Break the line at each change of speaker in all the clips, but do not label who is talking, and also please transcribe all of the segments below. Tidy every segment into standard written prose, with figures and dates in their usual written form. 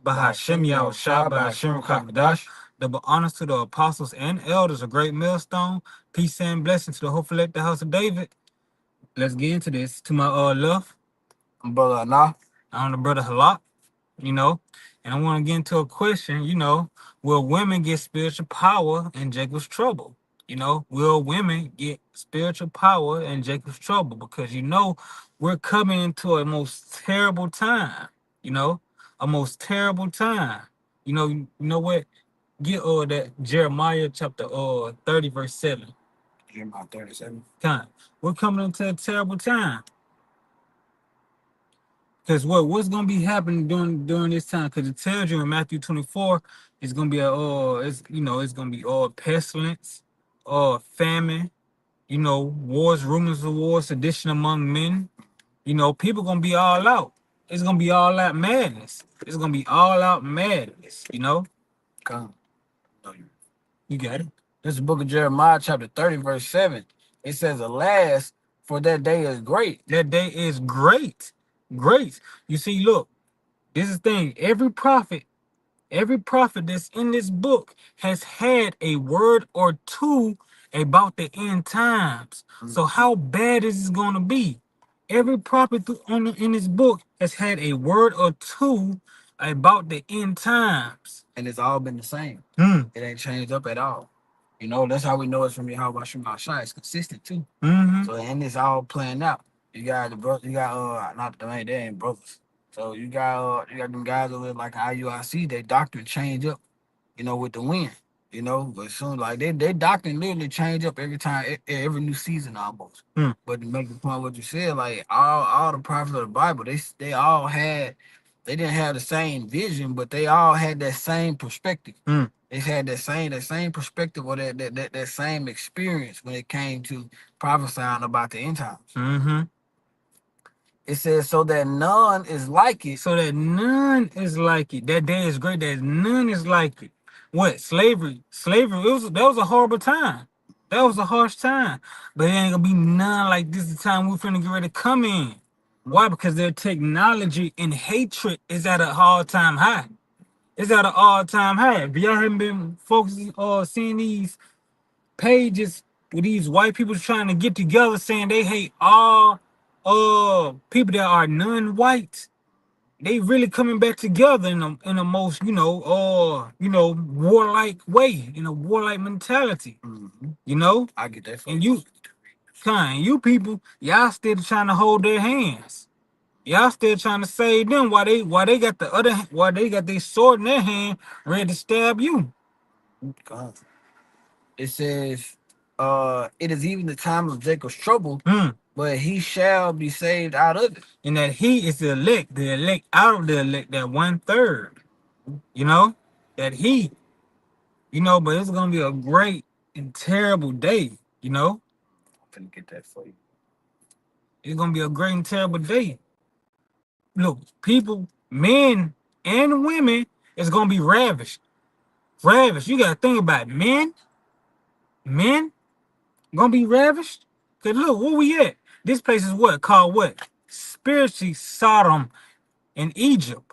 Bahashem Yahushua, Bahashem Kakadash. Double honors to the apostles and elders, a great millstone. Peace and blessings to the hopeful at the house of David. Let's get into this. To my left,
Brother Nah.
I'm the brother Halak, you know, and I want to get into a question, will women get spiritual power in Jacob's trouble? Will women get spiritual power in Jacob's trouble? Because we're coming into a most terrible time, a most terrible time. You know what? Get that Jeremiah chapter 30, verse 7.
Jeremiah 37.
Time. We're coming into a terrible time. Because what's gonna be happening during this time? Because it tells you in Matthew 24, it's gonna be it's gonna be pestilence, famine, wars, rumors of wars, sedition among men. People gonna be all out. It's gonna be all out madness. It's gonna be all out madness.
Come.
You got it.
This is the book of Jeremiah, chapter 30, verse 7. It says, "Alas, for that day is great."
That day is great. Great. You see, look, this is the thing. Every prophet that's in this book has had a word or two about the end times. So how bad is this going to be? Every prophet in this book has had a word or two about the end times.
And it's all been the same. It ain't changed up at all. That's how we know it's from Yahweh Shemashai. It's consistent too. So, and it's all playing out. You got the brother, not the main, they ain't brothers. So you got them guys over there like IUIC, their doctrine change up, with the wind. But soon like they doctrine literally change up every time, every new season almost. But to make the point what you said, like all the prophets of the Bible, they all had, they didn't have the same vision, but they all had that same perspective. They had that same perspective or that same experience when it came to prophesying about the end times. It says, so that none is like it.
So that none is like it. That day is great. That none is like it. What? Slavery. That was a horrible time. That was a harsh time. But it ain't gonna be none like this the time we're finna get ready to come in. Why? Because their technology and hatred is at an all-time high. It's at an all-time high. If y'all haven't been focusing or seeing these pages with these white people trying to get together saying they hate all people that are non-white, they really coming back together in a most warlike way, in a warlike mentality.
I get that.
And you people, y'all still trying to hold their hands. Y'all still trying to save them while they got their sword in their hand ready to stab you.
It says, it is even the time of Jacob's trouble, but he shall be saved out of it.
And that he is the elect out of the elect, that 1/3. That he, but it's gonna be a great and terrible day,
I'm finna get that for you.
It's gonna be a great and terrible day. Look, people, men and women, is gonna be ravished. Ravished. You gotta think about it. Men gonna be ravished. Cause look, where we at? This place is called what? Spiritually Sodom in Egypt.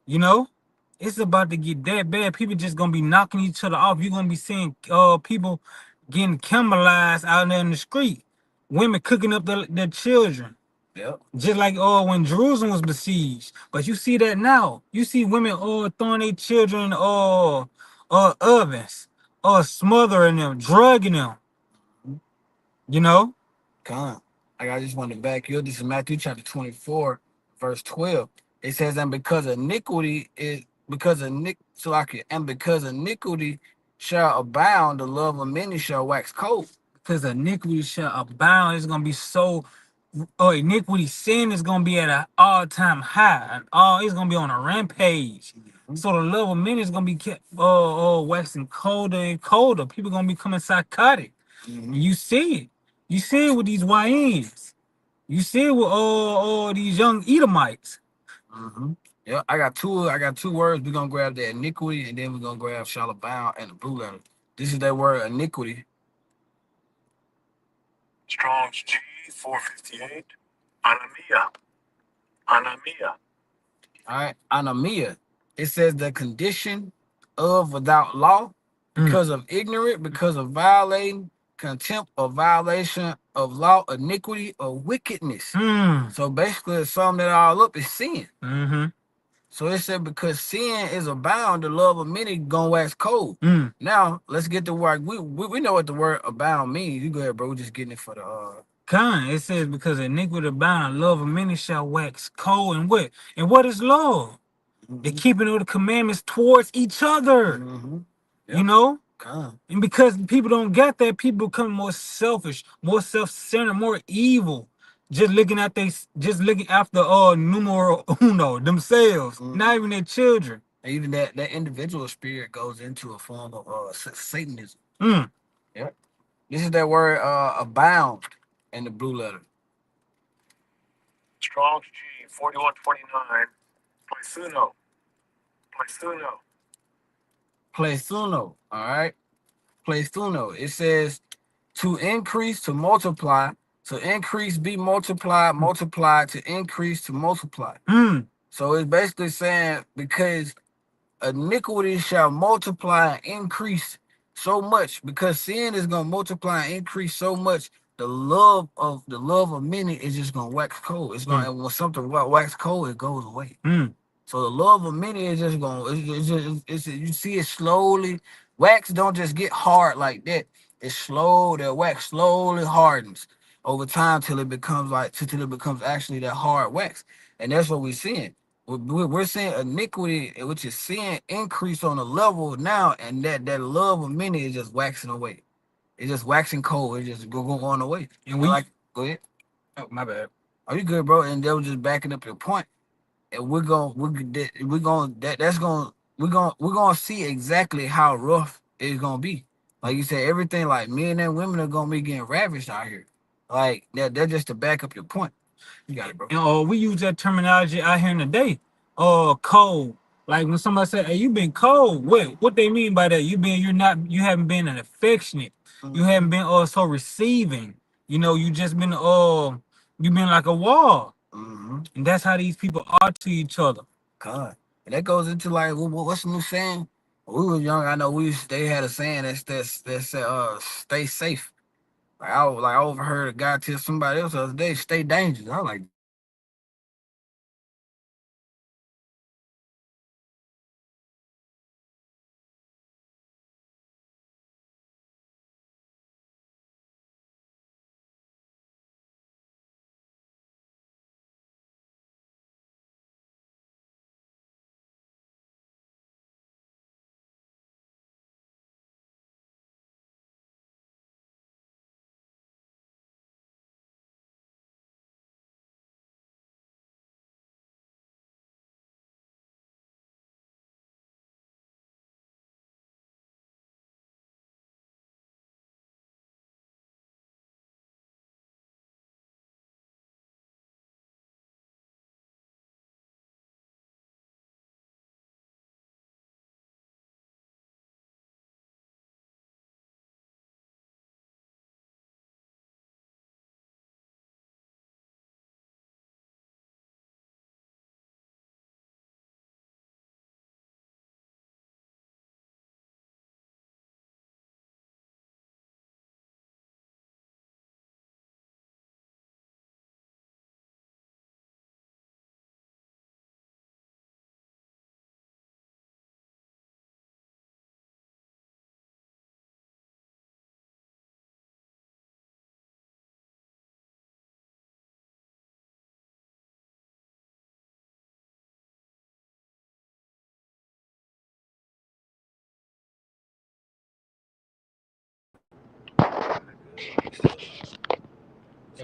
It's about to get that bad. People just gonna be knocking each other off. You're gonna be seeing people getting cannibalized out there in the street. Women cooking up their children.
Yep.
Just like when Jerusalem was besieged. But you see that now. You see women throwing their children in ovens, smothering them, drugging them.
Come. I just want to back you up. This is Matthew chapter 24, verse 12. It says, and because iniquity shall abound, the love of many shall wax cold.
Because iniquity shall abound, it's gonna be so. Iniquity, sin is gonna be at an all-time high, and it's gonna be on a rampage. So the love of many is gonna be kept waxing colder and colder. People gonna be becoming psychotic. You see it. You see it with these YNs. You see it with these young Edomites.
Yeah, I got two words. We're gonna grab the iniquity, and then we're gonna grab shall abound and the blue letter. This is that word iniquity.
Strong's G458. Anamia.
All right, anamia. It says the condition of without law because of ignorant, because of violating, contempt or violation of law, iniquity or wickedness. So basically, to sum that all up is sin. So it said because sin is abound, the love of many gonna wax cold. Now let's get to work. We know what the word abound means. You go ahead, bro. We're just getting it for the
It says because iniquity abound, love of many shall wax cold. And what? And what is love? The keeping of the commandments towards each other. Yep. You know? And because people don't get that, people become more selfish, more self-centered, more evil. Just looking after numero uno, themselves, not even their children.
Even that individual spirit goes into a form of Satanism. Yep. This is that word abound in the blue letter.
Strong's G 4129.
Plesuno. All right. Plesuno. It says to increase, to multiply, to increase, be multiplied, multiply, to increase, to multiply. So it's basically saying because iniquity shall multiply and increase so much, because sin is gonna multiply and increase so much, the love of many is just gonna wax cold. It's gonna when something wax cold, it goes away. So the love of many is just gonna you see it slowly. Wax don't just get hard like that. It's slow. That wax slowly hardens over time till it becomes actually that hard wax, and that's what we're seeing. We're seeing iniquity, which is sin, increase on a level now, and that love of many is just waxing away. It's just waxing cold. It's just go on away. And we go ahead.
Oh, my bad.
Are you good, bro? And they were just backing up your point. And we're gonna see exactly how rough it's gonna be. Like you said, everything like men and women are gonna be getting ravished out here. Like they're just to back up your point. You got it, bro.
And we use that terminology out here in the day. Cold. Like when somebody say, "Hey, you been cold." What they mean by that? You haven't been an affectionate. You haven't been so receiving. You know, you just been you've been like a wall. And that's how these people are to each other.
God. And that goes into like what's the new saying? When we were young, I know they had a saying that said stay safe. I overheard a guy tell somebody else the other day, stay dangerous. I was like,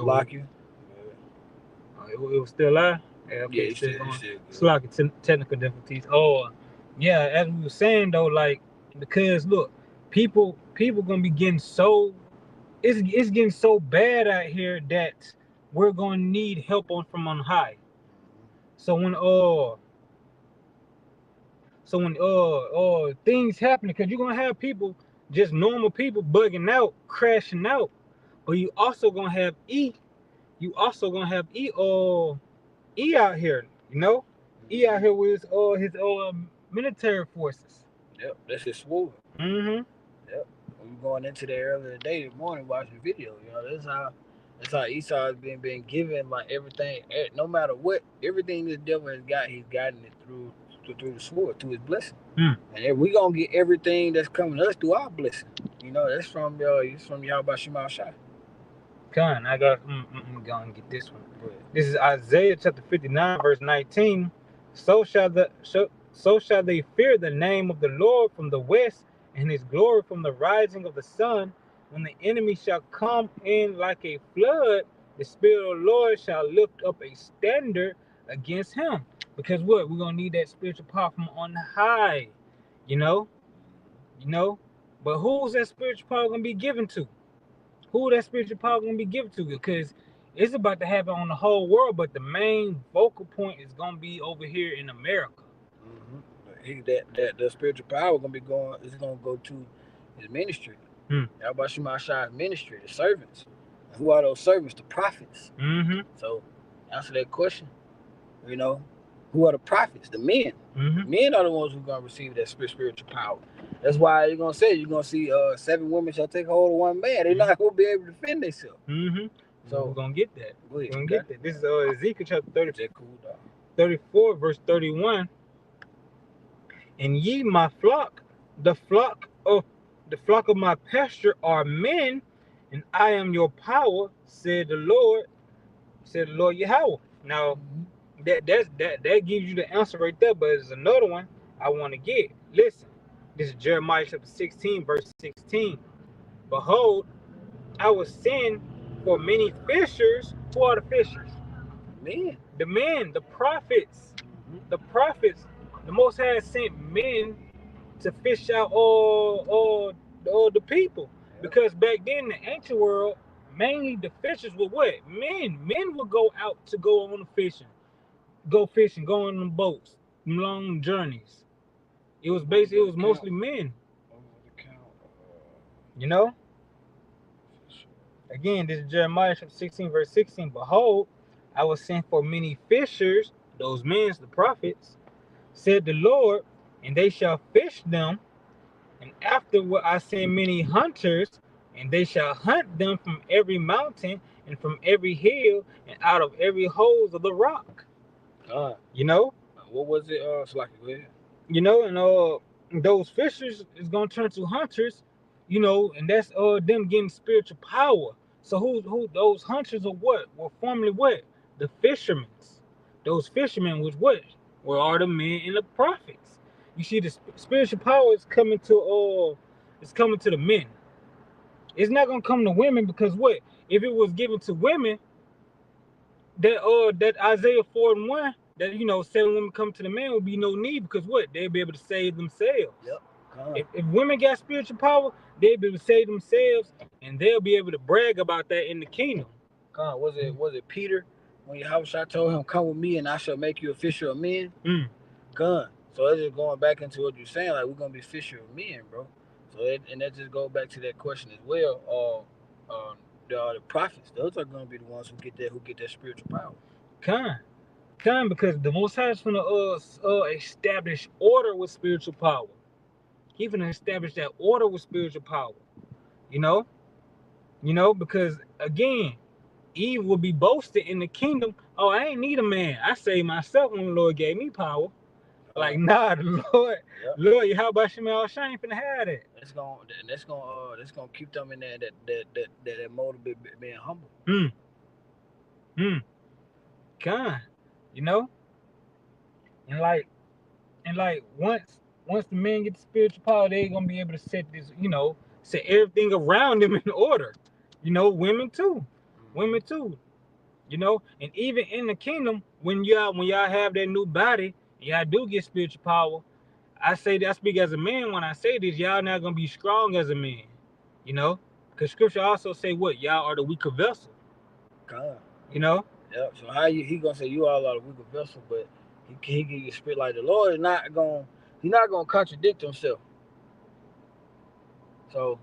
Lock you. It was still live? Yeah, okay, still technical difficulties. Yeah, as we were saying though, like, because look, people gonna be getting it's getting so bad out here that we're gonna need help from on high. So when things happen, because you're gonna have people, just normal people, bugging out, crashing out, but you also gonna have E out here, you know. E out here with his military forces.
Yep, that's his sword.
Mm-hmm.
Yep. We were going into there earlier today, this morning, watching video. You know, that's how Esau has been given like everything. No matter what, everything this devil has got, he's gotten it through the sword, through his blessing. And if we gonna get everything that's coming to us through our blessing. You know, that's from Yahweh Shema Shai.
Con, I'm gonna get this one. This is Isaiah chapter 59, verse 19. So shall they fear the name of the Lord from the west, and his glory from the rising of the sun. When the enemy shall come in like a flood, the Spirit of the Lord shall lift up a standard against him. Because what? We're gonna need that spiritual power from on high. You know? But who's that spiritual power gonna be given to? Who that spiritual power gonna be given to? Because it's about to happen on the whole world, but the main focal point is gonna be over here in America.
The spiritual power gonna go to his ministry. Yahweh Shema Shai's ministry, the servants. And who are those servants? The prophets. So answer that question. You know, who are the prophets? The men. The men are the ones who are gonna receive that spiritual power. That's why you're gonna see 7 women shall take hold of one man. They're not gonna be able to defend themselves.
So we're gonna get that.
We're
gonna get that. This is Ezekiel chapter 34, verse 31. And ye, my flock, the flock of my pasture are men, and I am your power, said the Lord Yahweh. Now, that gives you the answer right there, but there's another one I want to get. Listen, this is Jeremiah chapter 16, verse 16. Behold, I will send for many fishers. Who are the fishers?
Men.
The men, the prophets. The prophets. The Most High sent men to fish out all the people. Because back then in the ancient world, mainly the fishers were what? Men. Men would go out to go on the fishing. Go fishing, go on the boats, long journeys. It was mostly men. You know? Again, this is Jeremiah 16, verse 16. Behold, I will send for many fishers, those men, the prophets, said the Lord, and they shall fish them. And afterward I send many hunters, and they shall hunt them from every mountain and from every hill and out of every hole of the rock. You know?
What was it?
You know, and those fishers is gonna turn to hunters, you know, and that's them getting spiritual power. So who those hunters are what? Were formerly what? The fishermen. Those fishermen was what? Were are the men and the prophets. You see, the spiritual power is coming to the men. It's not gonna come to women because what? If it was given to women, that Isaiah 4:1, that 7 women come to the man would be no need because what? They'd be able to save themselves. If women got spiritual power, they'd be able to save themselves, and they'll be able to brag about that in the kingdom.
Was it Peter when Yahweh told him, "Come with me, and I shall make you a fisher of men"? So it's just going back into what you're saying, like we're gonna be fisher of men, bro. So that just goes back to that question as well. The prophets, those are gonna be the ones who get that spiritual power.
Kind, because the Most High is gonna establish order with spiritual power. He's gonna establish that order with spiritual power. You know, because again, Eve will be boasted in the kingdom. Oh, I ain't need a man. I saved myself when the Lord gave me power. Like, nah, the Lord, how about Shemal Shine finna have that?
That's gonna keep them in there that mode of being humble.
Kind, you know, and like once the men get the spiritual power, they gonna be able to set everything around them in order. Women too, and even in the kingdom, when y'all have that new body, y'all do get spiritual power. I speak as a man when I say this. Y'all not gonna be strong as a man, because Scripture also say what? Y'all are the weaker vessel.
Yeah. So how he gonna say you all are the weaker vessel, but he give you spirit like the Lord is not gonna contradict himself. So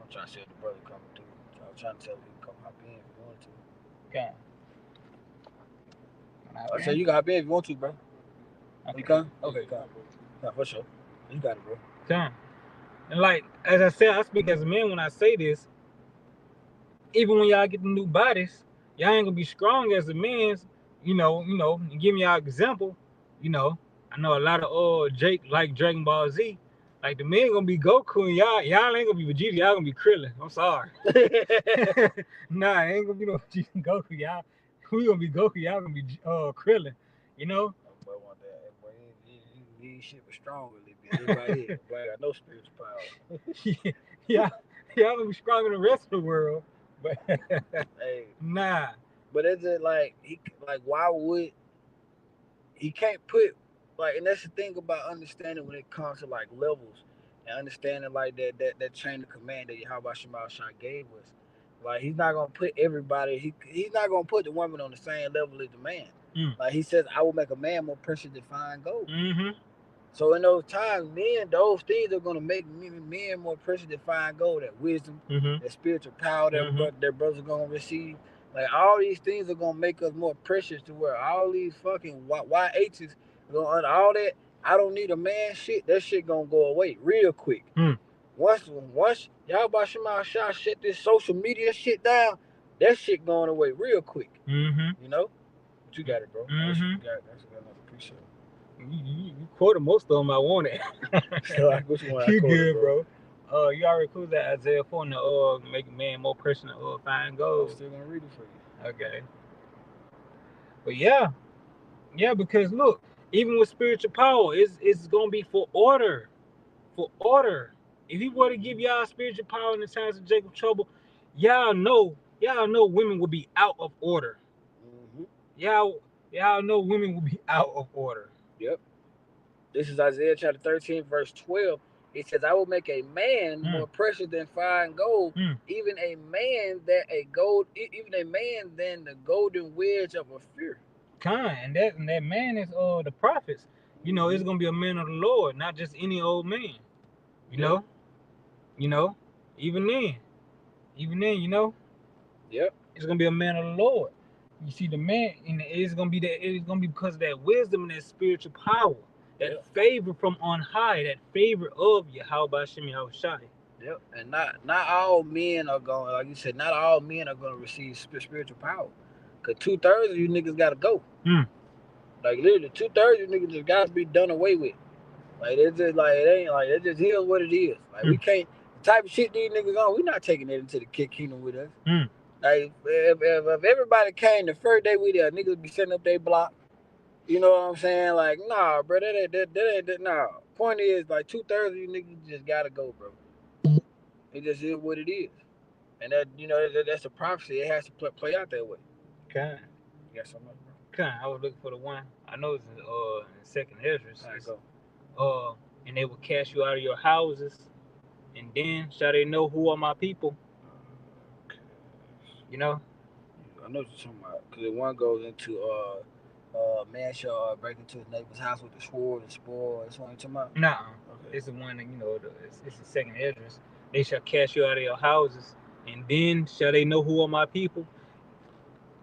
I'm trying to see if the brother coming through. So I'm trying to tell him he can come hop in if he wanted to.
Okay.
I said you can hop in if you want to, bro. You come? Okay, come. Nah, for sure. You got it, bro.
Come. And like as I said, I speak as a man when I say this. Even when y'all get the new bodies, y'all ain't gonna be strong as a man. And give me y'all example. You know, I know a lot of Jake like Dragon Ball Z. Like the men gonna be Goku and y'all ain't gonna be Vegeta. Y'all gonna be Krillin. I'm sorry. Nah, ain't gonna be no Vegeta and Goku. Y'all, we gonna be Goku. Y'all gonna be Krillin. You know.
Boy, want that. Boy, he shit was strong a little bit. Everybody here. Boy, I got no spiritual power.
y'all gonna be stronger than the rest of the world. But
hey,
nah.
But is it like why would he can't put like, and that's the thing about understanding when it comes to like levels and understanding like that chain of command that Yahweh Shema Shah gave us. Like he's not gonna put everybody. He's not gonna put the woman on the same level as the man. Like he says, I will make a man more precious than fine gold.
Mm-hmm.
So in those times, those things are gonna make men more precious than fine gold. That wisdom, that spiritual power that their brothers are gonna receive. Like all these things are gonna make us more precious to where all these fucking YHs, all that I don't need a man shit. That shit gonna go away real quick. Once y'all about Shema Shah shut this social media shit down, that shit going away real quick. You know, but you got it, bro. That's another appreciate.
You quoted most of them I wanted.
Like which one?
You good, bro. You already quoted that Isaiah 4 and make a man more precious than fine gold.
I'm still gonna read it for you.
Okay. But yeah, because look, even with spiritual power, it's gonna be for order. For order. If he were to give y'all spiritual power in the times of Jacob's trouble, y'all know women will be out of order. Y'all know women will be out of order.
Yep. This is Isaiah chapter 13, verse 12. It says, I will make a man more precious than fine gold, even a man than the golden wedge of a fear.
And that man is the prophets. You know, it's gonna be a man of the Lord, not just any old man. You know? Even then, you know.
Yep.
It's gonna be a man of the Lord. You see the man, and it's gonna be because of that wisdom and that spiritual power. That favor from on high, that favor of Yahweh Shem Yahushai.
Yep, and not all men are going, like you said, not all men are going to receive spiritual power. Because 2/3 of you niggas got to go. Like literally, 2/3 of you niggas just got to be done away with. Like it's just like it ain't like it just is what it is. Like we can't, the type of shit these niggas on, we not taking it into the kingdom with us. Like if everybody came the first day we there, niggas be setting up their block. You know what I'm saying? Like, nah, bro, that ain't nah. Point is, like 2/3 of you niggas just gotta go, bro. It just is what it is, and that's a prophecy. It has to play out that way.
Okay.
You got something else,
bro? Okay, I was looking for the one. I know it's in Second Ezra.
Right, go.
And they will cast you out of your houses, and then shall they know who are my people.
Okay.
You know.
I know what you're talking about, because the one goes into man shall break into his neighbor's house with the sword and spoil. That's what you're talking about?
Nah. Okay. It's the one that it's the Second Ezra. They shall cast you out of your houses, and then shall they know who are my people.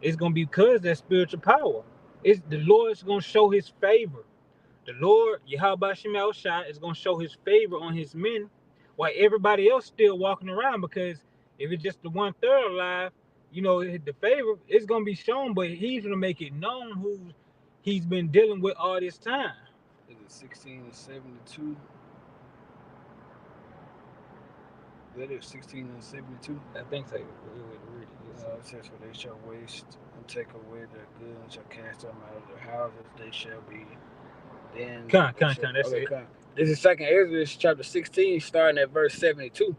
It's gonna be because that spiritual power. It's the Lord's gonna show His favor. The Lord Yahweh Shem Yahushai is gonna show His favor on His men, while everybody else still walking around. Because if it's just the 1/3 alive, the favor is gonna be shown, but He's gonna make it known who He's been dealing with all this time.
Is it 1672? That is 1672.
I think so.
It says, for they shall waste and take away their goods and shall cast them out of their houses. They shall be then.
That's it.
This is Second Ezra chapter 16, starting at verse 72.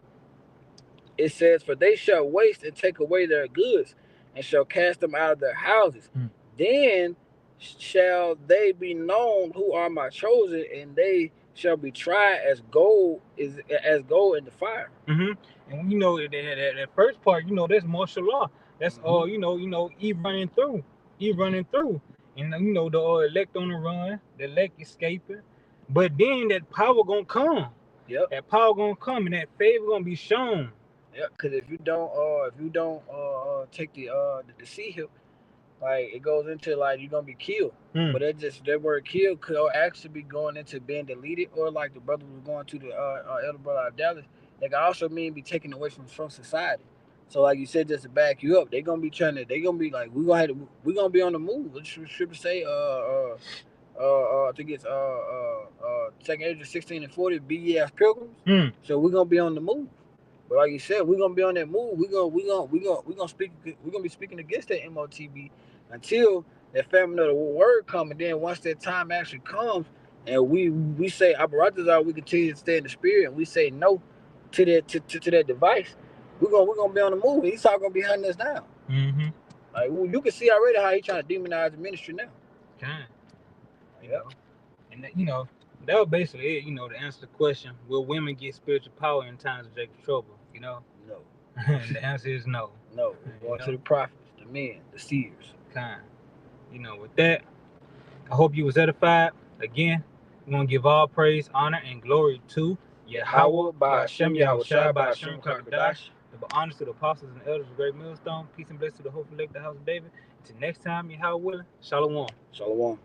It says, for they shall waste and take away their goods and shall cast them out of their houses. Then shall they be known who are my chosen, and they shall be tried as gold in the fire.
And that first part, that's martial law. That's Eve running through, and the elect on the run, the elect escaping. But then that power gonna come.
Yep.
That power gonna come, and that favor gonna be shown.
Yeah, because if you don't take the sea hip, like it goes into like you're gonna be killed. But that word kill could actually be going into being deleted, or like the brother was going to the elder brother out of Dallas. That could also mean be taken away from society. So like you said, just to back you up, they gonna be like we gonna be on the move. What should say? I think it's second age of 16 and 40, be ye as pilgrims. So we're gonna be on the move. But like you said, we're gonna be on that move. We're gonna be speaking against that MOTB until that famine of the word come. And then once that time actually comes, and we say Abaratazar, we continue to stay in the spirit, and we say no to that device, we're gonna be on the move. He's all gonna be hunting us down. Like you can see already how he's trying to demonize the ministry now.
You know, and that was basically it. To answer the question, will women get spiritual power in times of Jacob's trouble?
No.
The answer is no.
No. Going to the prophets, the men, the seers.
With that, I hope you was edified. Again, we want to give all praise, honor, and glory to Yahweh, by Hashem, Yahweh Shai, by Hashem, Kakadash. The honors to the apostles and elders of Great Millstone. Peace and blessings to the hopeful elect, the house of David. Until next time, Yahweh willing. Shalom.
Shalom.